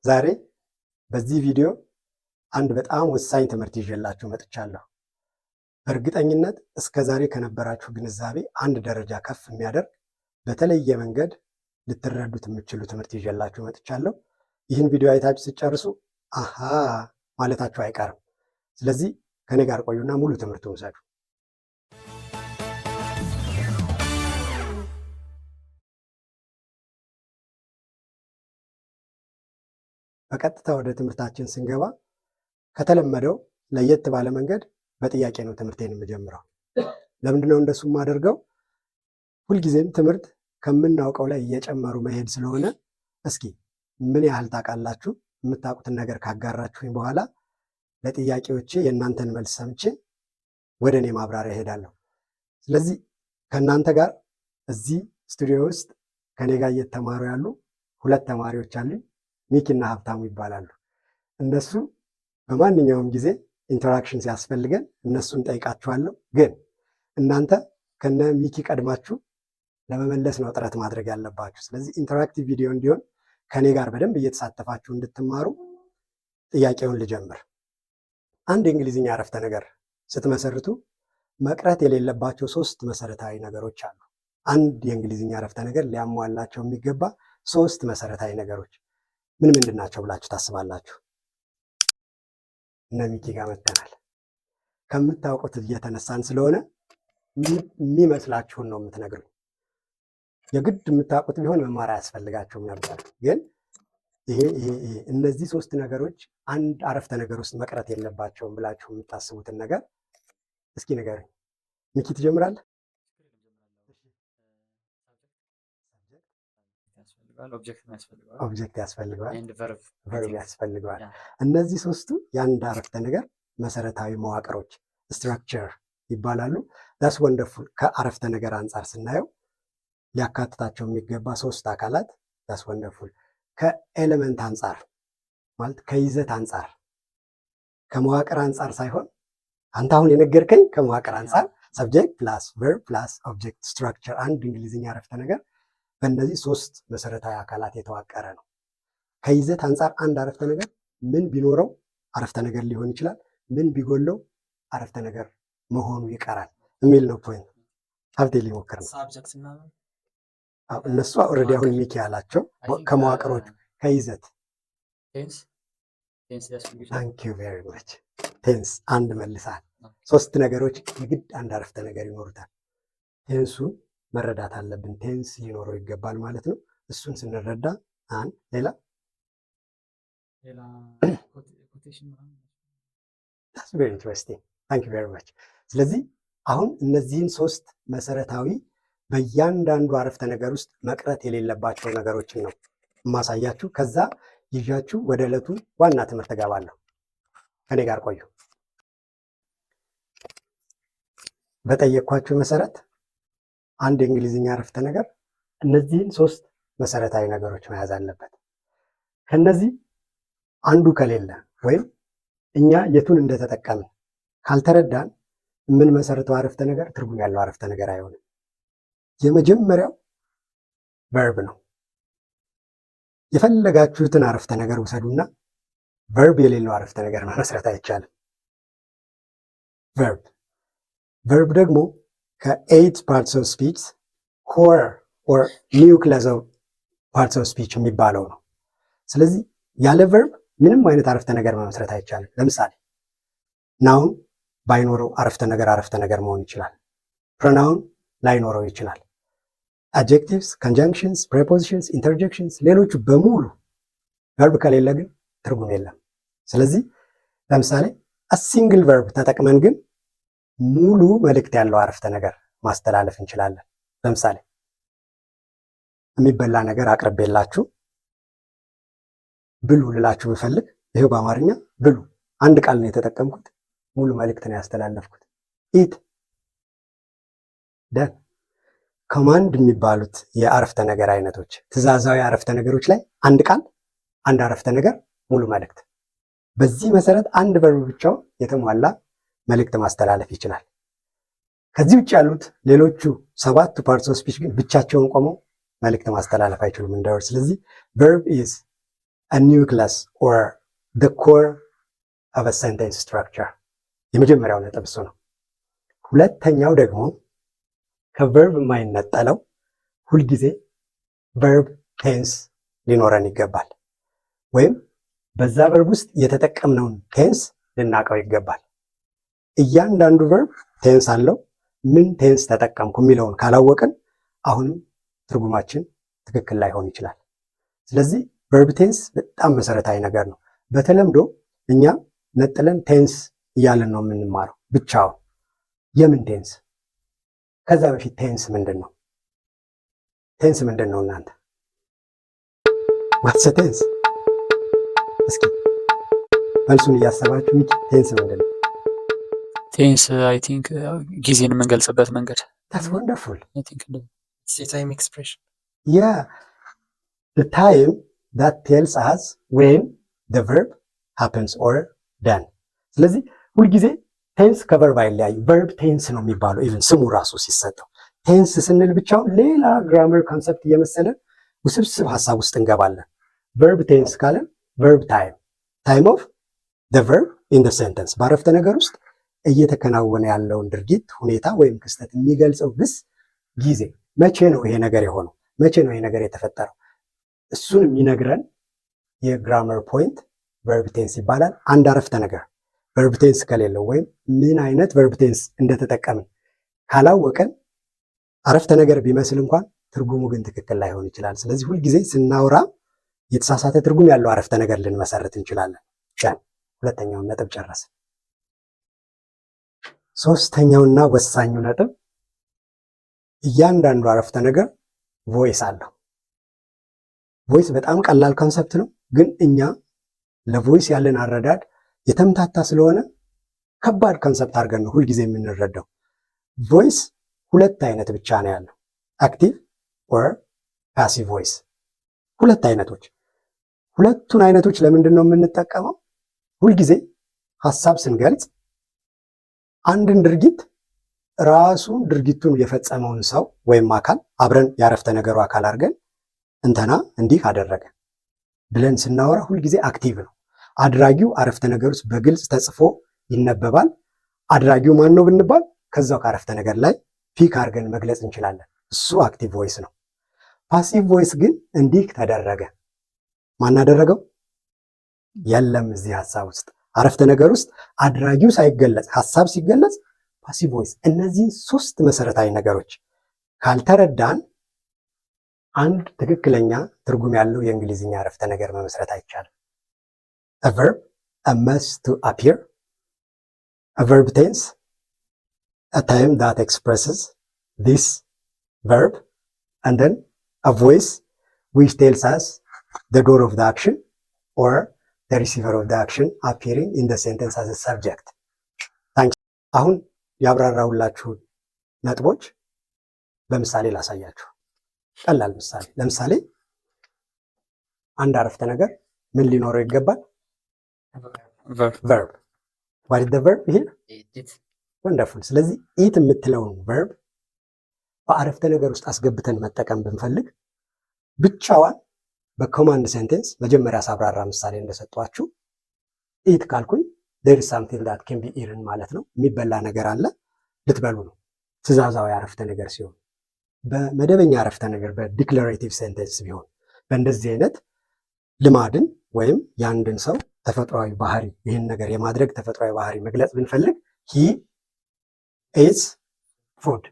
ዛሬ በዚህ ቪዲዮ አንድ በጣም ወሳኝ ትምህርት ይዤላችሁ መጥቻለሁ። በእርግጠኝነት እስከ ዛሬ ከነበራችሁ ግንዛቤ አንድ ደረጃ ከፍ የሚያደርግ በተለየ መንገድ ልትረዱት የምትችሉ ትምህርት ይዤላችሁ መጥቻለሁ። ይህን ቪዲዮ አይታችሁ ሲጨርሱ አሃ ማለታችሁ አይቀርም። ስለዚህ ከኔ ጋር ቆዩና ሙሉ ትምህርቱን ውሰዱ። በቀጥታ ወደ ትምህርታችን ስንገባ ከተለመደው ለየት ባለ መንገድ በጥያቄ ነው ትምህርቴን የምጀምረው። ለምንድነው እንደሱ የማደርገው? ሁልጊዜም ትምህርት ከምናውቀው ላይ እየጨመሩ መሄድ ስለሆነ እስኪ ምን ያህል ታውቃላችሁ? የምታውቁትን ነገር ካጋራችሁኝ በኋላ ለጥያቄዎቼ የእናንተን መልስ ሰምቼ ወደ እኔ ማብራሪያ እሄዳለሁ። ስለዚህ ከእናንተ ጋር እዚህ ስቱዲዮ ውስጥ ከኔ ጋር እየተማሩ ያሉ ሁለት ተማሪዎች አሉኝ። ሚኪና ሀብታሙ ይባላሉ። እነሱ በማንኛውም ጊዜ ኢንተራክሽን ሲያስፈልገን እነሱን ጠይቃችኋለሁ። ግን እናንተ ከነ ሚኪ ቀድማችሁ ለመመለስ ነው ጥረት ማድረግ ያለባችሁ። ስለዚህ ኢንተራክቲቭ ቪዲዮ እንዲሆን ከኔ ጋር በደንብ እየተሳተፋችሁ እንድትማሩ ጥያቄውን ልጀምር። አንድ የእንግሊዝኛ አረፍተ ነገር ስትመሰርቱ መቅረት የሌለባቸው 3 መሰረታዊ ነገሮች አሉ። አንድ የእንግሊዝኛ አረፍተ ነገር ሊያሟላቸው የሚገባ 3 መሰረታዊ ነገሮች ምን ምንድን ናቸው ብላችሁ ታስባላችሁ? እነ ሚኪ ጋር መጥተናል። ከምታውቁት እየተነሳን ስለሆነ የሚመስላችሁን ነው የምትነግሩኝ። የግድ የምታውቁት ቢሆን መማር አያስፈልጋችሁም ነበር። ግን ይሄ እነዚህ 3 ነገሮች አንድ አረፍተ ነገር ውስጥ መቅረት የለባቸውም ብላችሁ የምታስቡትን ነገር እስኪ ንገሩኝ። ሚኪ ትጀምራለህ? ኦብጀክት ያስፈልገዋል፣ ቨርብ ያስፈልገዋል። እነዚህ 3ቱ የአንድ አረፍተ ነገር መሰረታዊ መዋቅሮች ስትራክቸር ይባላሉ። ዳስ ወንደርፉል። ከአረፍተ ነገር አንጻር ስናየው ሊያካትታቸው የሚገባ 3 አካላት ዳስ ወንደርፉል። ከኤሌመንት አንጻር ማለት ከይዘት አንጻር ከመዋቅር አንጻር ሳይሆን አንተ አሁን የነገርከኝ ከመዋቅር አንጻር ሰብጀክት ፕላስ ቨርብ ፕላስ ኦብጀክት ስትራክቸር አንድ እንግሊዝኛ አረፍተ ነገር በእነዚህ 3 መሰረታዊ አካላት የተዋቀረ ነው። ከይዘት አንጻር አንድ አረፍተ ነገር ምን ቢኖረው አረፍተ ነገር ሊሆን ይችላል፣ ምን ቢጎለው አረፍተ ነገር መሆኑ ይቀራል የሚል ነው ፖይንት። ሀብቴ ሊሞክር ነው። እነሱ ኦልሬዲ አሁን ሚኪ ያላቸው ከመዋቅሮቹ ከይዘት ታንክ ዩ ቬሪ ማች ቴንስ አንድ መልሳል። 3 ነገሮች የግድ አንድ አረፍተ ነገር ይኖሩታል። ቴንሱን መረዳት አለብን። ቴንስ ሊኖረው ይገባል ማለት ነው። እሱን ስንረዳ አንድ ሌላ that's very interesting thank you very much። ስለዚህ አሁን እነዚህን 3 መሰረታዊ በእያንዳንዱ አረፍተ ነገር ውስጥ መቅረት የሌለባቸው ነገሮችን ነው የማሳያችሁ። ከዛ ይዣችሁ ወደ ዕለቱ ዋና ትምህርት እገባለሁ። ከኔ ጋር ቆዩ። በጠየኳችሁ መሰረት አንድ የእንግሊዝኛ አረፍተ ነገር እነዚህን 3 መሰረታዊ ነገሮች መያዝ አለበት። ከነዚህ አንዱ ከሌለ ወይም እኛ የቱን እንደተጠቀምን ካልተረዳን የምንመሰርተው አረፍተ ነገር ትርጉም ያለው አረፍተ ነገር አይሆንም። የመጀመሪያው ቨርብ ነው። የፈለጋችሁትን አረፍተ ነገር ውሰዱና ቨርብ የሌለው አረፍተ ነገር መመስረት አይቻልም። ቨርብ ደግሞ ከ8 parts of speech core or nucleus of parts of speech የሚባለው ነው። ስለዚህ ያለ ቨርብ ምንም አይነት አረፍተ ነገር መመስረት አይቻልም። ለምሳሌ ናውን ባይኖረው አረፍተ ነገር መሆን ይችላል። ፕሮናውን ላይኖረው ይችላል። አድጀክቲቭስ፣ ኮንጃንክሽንስ፣ ፕሬፖዚሽንስ፣ ኢንተርጀክሽንስ ሌሎቹ በሙሉ ቨርብ ከሌለ ግን ትርጉም የለም። ስለዚህ ለምሳሌ ሲንግል ቨርብ ተጠቅመን ግን ሙሉ መልእክት ያለው አረፍተ ነገር ማስተላለፍ እንችላለን። ለምሳሌ የሚበላ ነገር አቅርቤላችሁ ብሉ ልላችሁ ብፈልግ ይሄው በአማርኛ ብሉ አንድ ቃል ነው የተጠቀምኩት፣ ሙሉ መልእክት ነው ያስተላለፍኩት። ኢት ደን ኮማንድ የሚባሉት የአረፍተ ነገር አይነቶች ትዕዛዛዊ አረፍተ ነገሮች ላይ አንድ ቃል አንድ አረፍተ ነገር ሙሉ መልእክት። በዚህ መሰረት አንድ ቨርብ ብቻውን የተሟላ መልእክት ማስተላለፍ ይችላል። ከዚህ ውጭ ያሉት ሌሎቹ 7 ፓርትስ ኦፍ ስፒች ግን ብቻቸውን ቆመው መልእክት ማስተላለፍ አይችሉም እንደወር። ስለዚህ ቨርብ ኢዝ a nucleus or the core of a sentence structure የመጀመሪያው ነጥብ እሱ ነው። ሁለተኛው ደግሞ ከቨርብ የማይነጠለው ሁልጊዜ ቨርብ ቴንስ ሊኖረን ይገባል። ወይም በዛ ቨርብ ውስጥ የተጠቀምነውን ቴንስ ልናውቀው ይገባል። እያንዳንዱ ቨርብ ቴንስ አለው። ምን ቴንስ ተጠቀምኩ የሚለውን ካላወቅን አሁንም ትርጉማችን ትክክል ላይሆን ይችላል። ስለዚህ ቨርብ ቴንስ በጣም መሰረታዊ ነገር ነው። በተለምዶ እኛ ነጥለን ቴንስ እያለን ነው የምንማረው ብቻውን። የምን ቴንስ? ከዛ በፊት ቴንስ ምንድን ነው? ቴንስ ምንድን ነው እናንተ? ዋትስ ቴንስ? እስኪ መልሱን እያሰባችሁ ቴንስ ምንድን ነው? ቴንስ አይ ቲንክ ጊዜን የምንገልጽበት መንገድ። ታትስ ወንደርፉል። ታይም ኤክስፕሬሽን the time that tells us when the verb happens or done። ስለዚህ ሁልጊዜ ቴንስ ከቨርብ አይለያዩ። ቨርብ ቴንስ ነው የሚባለው ኢቭን ስሙ ራሱ ሲሰጠው። ቴንስ ስንል ብቻውን ሌላ ግራመር ኮንሰፕት እየመሰለን ውስብስብ ሀሳብ ውስጥ እንገባለን። ቨርብ ቴንስ ካለን ቨርብ ታይም ኦፍ the verb in the sentence በአረፍተ ነገር ውስጥ እየተከናወነ ያለውን ድርጊት ሁኔታ ወይም ክስተት የሚገልጸው ግስ ጊዜ። መቼ ነው ይሄ ነገር የሆነው? መቼ ነው ይሄ ነገር የተፈጠረው? እሱን የሚነግረን የግራመር ፖይንት ቨርብ ቴንስ ይባላል። አንድ አረፍተ ነገር ቨርብ ቴንስ ከሌለው ወይም ምን አይነት ቨርብ ቴንስ እንደተጠቀምን ካላወቀን አረፍተ ነገር ቢመስል እንኳን ትርጉሙ ግን ትክክል ላይሆን ይችላል። ስለዚህ ሁልጊዜ ስናወራ የተሳሳተ ትርጉም ያለው አረፍተ ነገር ልንመሰርት እንችላለን። ሁለተኛውን ነጥብ ጨረስን። ሶስተኛውና ወሳኙ ነጥብ እያንዳንዱ አረፍተ ነገር ቮይስ አለው። ቮይስ በጣም ቀላል ኮንሰፕት ነው፣ ግን እኛ ለቮይስ ያለን አረዳድ የተምታታ ስለሆነ ከባድ ኮንሰፕት አድርገን ነው ሁልጊዜ የምንረዳው። ቮይስ ሁለት አይነት ብቻ ነው ያለው፣ አክቲቭ ኦር ፓሲቭ ቮይስ። ሁለት አይነቶች። ሁለቱን አይነቶች ለምንድን ነው የምንጠቀመው? ሁልጊዜ ሀሳብ ስንገልጽ አንድን ድርጊት ራሱ ድርጊቱን የፈጸመውን ሰው ወይም አካል አብረን ያረፍተ ነገሩ አካል አድርገን እንተና እንዲህ አደረገ ብለን ስናወራ ሁልጊዜ አክቲቭ ነው። አድራጊው አረፍተ ነገር ውስጥ በግልጽ ተጽፎ ይነበባል። አድራጊው ማን ነው ብንባል ከዛው ከአረፍተ ነገር ላይ ፒክ አድርገን መግለጽ እንችላለን። እሱ አክቲቭ ቮይስ ነው። ፓሲቭ ቮይስ ግን እንዲህ ተደረገ፣ ማን አደረገው? የለም እዚህ ሀሳብ ውስጥ አረፍተ ነገር ውስጥ አድራጊው ሳይገለጽ ሀሳብ ሲገለጽ ፓሲቭ ቮይስ። እነዚህን ሶስት መሰረታዊ ነገሮች ካልተረዳን አንድ ትክክለኛ ትርጉም ያለው የእንግሊዝኛ አረፍተ ነገር መመስረት አይቻልም። a verb, a must to appear, a verb tense, a time that expresses this verb, and then a voice which tells us the doer of the action or the receiver of the action appearing in the sentence as a subject. Thank you. አሁን ያብራራሁላችሁ ነጥቦች በምሳሌ ላሳያችሁ። ቀላል ምሳሌ። ለምሳሌ አንድ አረፍተ ነገር ምን ሊኖረው ይገባል? verb. What is the verb here? Wonderful. ስለዚህ ኢት የምትለውን verb በአረፍተ ነገር ውስጥ አስገብተን መጠቀም ብንፈልግ ብቻዋን በኮማንድ ሴንቴንስ መጀመሪያ ሳብራራ ምሳሌ እንደሰጧችሁ ኢት ካልኩኝ there is something that can be eaten ማለት ነው። የሚበላ ነገር አለ፣ ልትበሉ ነው። ትእዛዛዊ አረፍተ ነገር ሲሆን በመደበኛ አረፍተ ነገር በዲክላሬቲቭ ሴንቴንስ ቢሆን በእንደዚህ አይነት ልማድን ወይም የአንድን ሰው ተፈጥሯዊ ባህሪ ይህን ነገር የማድረግ ተፈጥሯዊ ባህሪ መግለጽ ብንፈልግ he eats food፣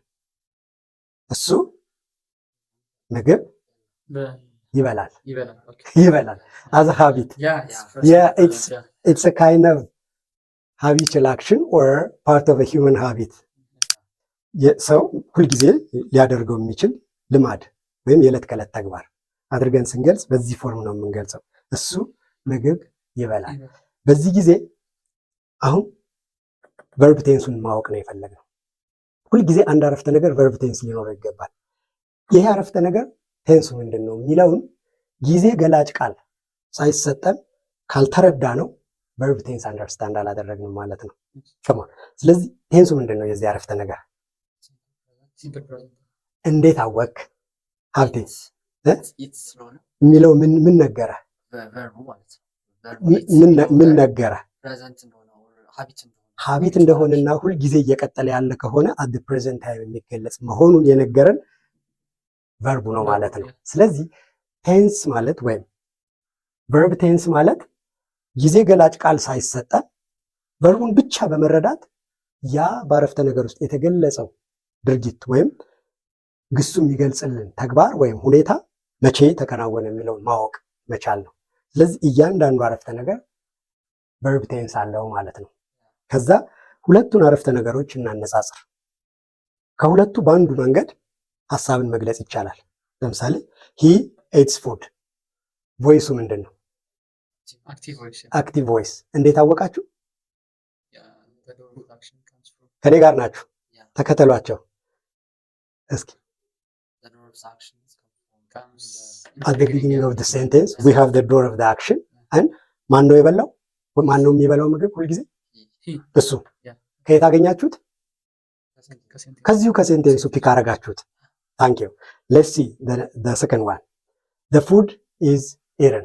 እሱ ምግብ ይበላል። as a habit. It's a kind of habitual action or part of a human habit. ሰው ሁልጊዜ ሊያደርገው የሚችል ልማድ ወይም የዕለት ከዕለት ተግባር አድርገን ስንገልጽ በዚህ ፎርም ነው የምንገልጸው። እሱ ምግብ ይበላል። በዚህ ጊዜ አሁን ቨርብ ቴንሱን ማወቅ ነው የፈለግነው። ሁልጊዜ አንድ አረፍተ ነገር ቨርብ ቴንስ ሊኖረው ይገባል። ይሄ አረፍተ ነገር ቴንሱ ምንድን ነው የሚለውን ጊዜ ገላጭ ቃል ሳይሰጠን ካልተረዳ ነው ቨርብ ቴንስ አንደርስታንድ አላደረግንም ማለት ነው። ስለዚህ ቴንሱ ምንድን ነው የዚህ አረፍተ ነገር? እንዴት አወቅ ሀብቴ የሚለው ምን ነገረ? verb ማለት ነው። ምን ነገረ? present እንደሆነ habit እንደሆነ ሀቢት እንደሆነና ሁል ጊዜ እየቀጠለ ያለ ከሆነ at the present time የሚገለጽ መሆኑን የነገረን ቨርቡ ነው ማለት ነው። ስለዚህ ቴንስ ማለት ወይም ቨርብ ቴንስ ማለት ጊዜ ገላጭ ቃል ሳይሰጠን ቨርቡን ብቻ በመረዳት ያ በአረፍተ ነገር ውስጥ የተገለጸው ድርጊት ወይም ግሱ የሚገልጽልን ተግባር ወይም ሁኔታ መቼ ተከናወነ የሚለውን ማወቅ መቻል ነው። ስለዚህ እያንዳንዱ አረፍተ ነገር ቨርብ ቴንስ አለው ማለት ነው። ከዛ ሁለቱን አረፍተ ነገሮች እናነጻጽር። ከሁለቱ በአንዱ መንገድ ሀሳብን መግለጽ ይቻላል። ለምሳሌ he eats food ቮይሱ ምንድን ነው? አክቲቭ ቮይስ። እንዴት አወቃችሁ? ከኔ ጋር ናችሁ? ተከተሏቸው እስኪ። at the beginning of the sentence we have the door of the action and ማን ነው የበላው? ማን ነው የሚበላው ምግብ ሁልጊዜ? እሱ። ከየት አገኛችሁት? ከዚሁ ከሴንቴንሱ ፒክ አረጋችሁት። ታንክ ዩ። ሌትስ ሲ the second one. the food is eaten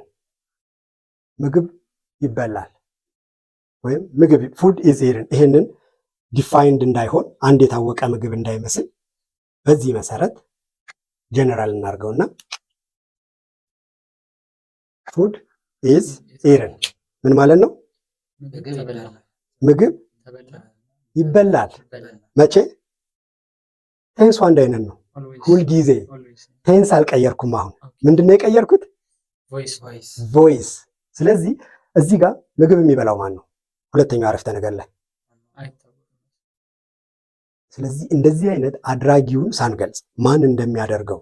ምግብ ይበላል ወይም ምግብ ፉድ ኢዝ ኢትን። ይሄንን ዲፋይንድ እንዳይሆን አንድ የታወቀ ምግብ እንዳይመስል በዚህ መሰረት ጀነራል እናድርገውና ፉድ ኢዝ ኢትን ምን ማለት ነው? ምግብ ይበላል። መቼ? ቴንሱ አንድ አይነት ነው ሁልጊዜ። ቴንስ አልቀየርኩም። አሁን ምንድነው የቀየርኩት? ቮይስ። ስለዚህ እዚህ ጋር ምግብ የሚበላው ማን ነው? ሁለተኛው አረፍተ ነገር ላይ። ስለዚህ እንደዚህ አይነት አድራጊውን ሳንገልጽ ማን እንደሚያደርገው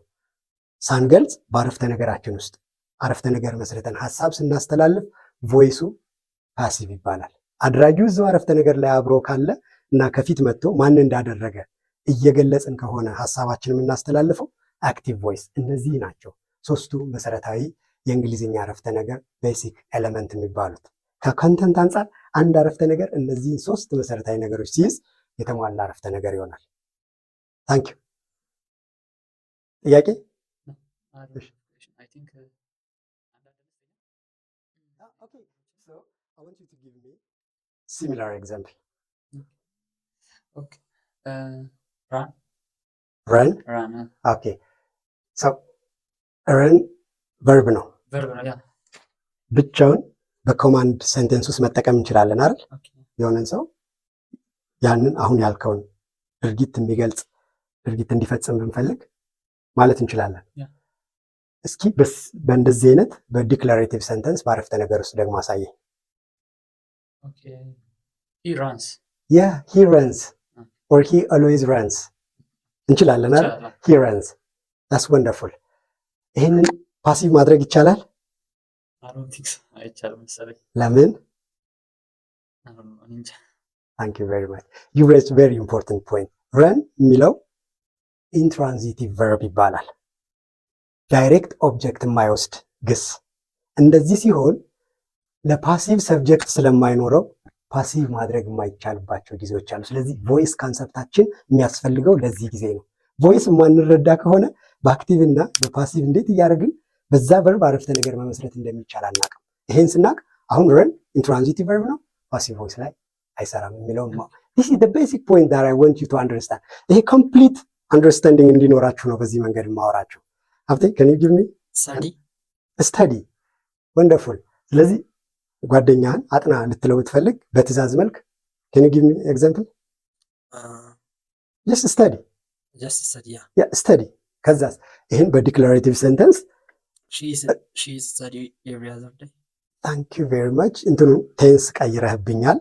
ሳንገልጽ በአረፍተ ነገራችን ውስጥ አረፍተ ነገር መስርተን ሀሳብ ስናስተላልፍ ቮይሱ ፓሲቭ ይባላል። አድራጊው እዛው አረፍተ ነገር ላይ አብሮ ካለ እና ከፊት መጥቶ ማን እንዳደረገ እየገለጽን ከሆነ ሀሳባችን የምናስተላልፈው አክቲቭ ቮይስ። እነዚህ ናቸው ሶስቱ መሰረታዊ የእንግሊዝኛ አረፍተ ነገር ቤሲክ ኤሌመንት የሚባሉት። ከኮንተንት አንጻር አንድ አረፍተ ነገር እነዚህን ሶስት መሰረታዊ ነገሮች ሲይዝ የተሟላ አረፍተ ነገር ይሆናል። ታንክ ዩ። ጥያቄ? ሲሚላር ኤግዛምፕል ረን። ኦኬ ሶ ረን ቨርብ ነው። ብቻውን በኮማንድ ሴንቴንስ ውስጥ መጠቀም እንችላለን አይደል? የሆነን ሰው ያንን አሁን ያልከውን ድርጊት የሚገልጽ ድርጊት እንዲፈጽም ብንፈልግ ማለት እንችላለን። እስኪ በእንደዚህ አይነት በዲክላሬቲቭ ሴንተንስ በአረፍተ ነገር ውስጥ ደግሞ አሳየኝ። he runs or he always runs እንችላለን አይደል? he runs that's wonderful። ይሄንን ፓሲቭ ማድረግ ይቻላል? ለምን? Thank you very much. You raised a very important point. run የሚለው ኢንትራንዚቲቭ ቨርብ ይባላል። ዳይሬክት ኦብጀክት የማይወስድ ግስ። እንደዚህ ሲሆን ለፓሲቭ ሰብጀክት ስለማይኖረው ፓሲቭ ማድረግ የማይቻልባቸው ጊዜዎች አሉ። ስለዚህ ቮይስ ካንሰፕታችን የሚያስፈልገው ለዚህ ጊዜ ነው። ቮይስ የማንረዳ ከሆነ በአክቲቭ እና በፓሲቭ እንዴት እያደረግን በዛ ቨርብ አረፍተ ነገር መመስረት እንደሚቻል አናውቅም። ይሄን ስናቅ አሁን ረን ኢንትራንዚቲቭ ቨርብ ነው፣ ፓሲቭ ቮይስ ላይ አይሰራም የሚለውን this is the basic point that I want you to understand። ይሄ ኮምፕሊት አንደርስታንዲንግ እንዲኖራችሁ ነው በዚህ መንገድ የማወራችሁ። ሀብቴ can you give me study wonderful። ስለዚህ ጓደኛህን አጥና ልትለው ብትፈልግ በትዕዛዝ መልክ can you give me example? just study yeah study። ከዛስ ይሄን በዲክላሬቲቭ ሴንተንስ she study every other day። thank you very much። እንትኑ ቴንስ ቀይረህብኛል።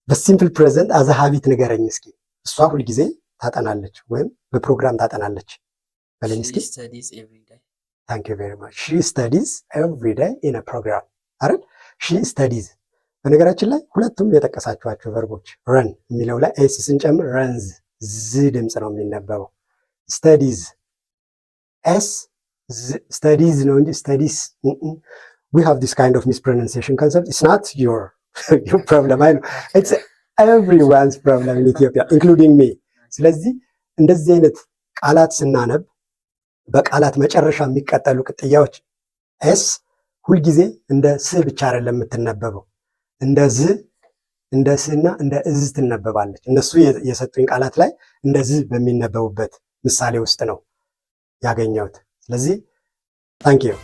በሲምፕል ፕሬዘንት አዘ ሀቢት ንገረኝ እስኪ። እሷ ሁልጊዜ ታጠናለች ወይም በፕሮግራም ታጠናለች በለኝ እስኪ። thank you very much she studies every day in a program አይደል? she studies። በነገራችን ላይ ሁለቱም የጠቀሳችኋቸው ቨርቦች ረን የሚለው ላይ ኤስ ስንጨምር ረንዝ ዝ ድምፅ ነው የሚነበበው። studies ኤስ studies ነው እንጂ studies we have this kind of mispronunciation concept. It's not your problem. I know it's everyone's problem in Ethiopia including me. ስለዚህ እንደዚህ አይነት ቃላት ስናነብ በቃላት መጨረሻ የሚቀጠሉ ቅጥያዎች ኤስ ሁልጊዜ እንደ ስ ብቻ አይደለም የምትነበበው፣ እንደ ዝ፣ እንደ ስና እንደ እዝ ትነበባለች። እነሱ የሰጡኝ ቃላት ላይ እንደ ዝ በሚነበቡበት ምሳሌ ውስጥ ነው ያገኘሁት። ስለዚህ ታንኪዩ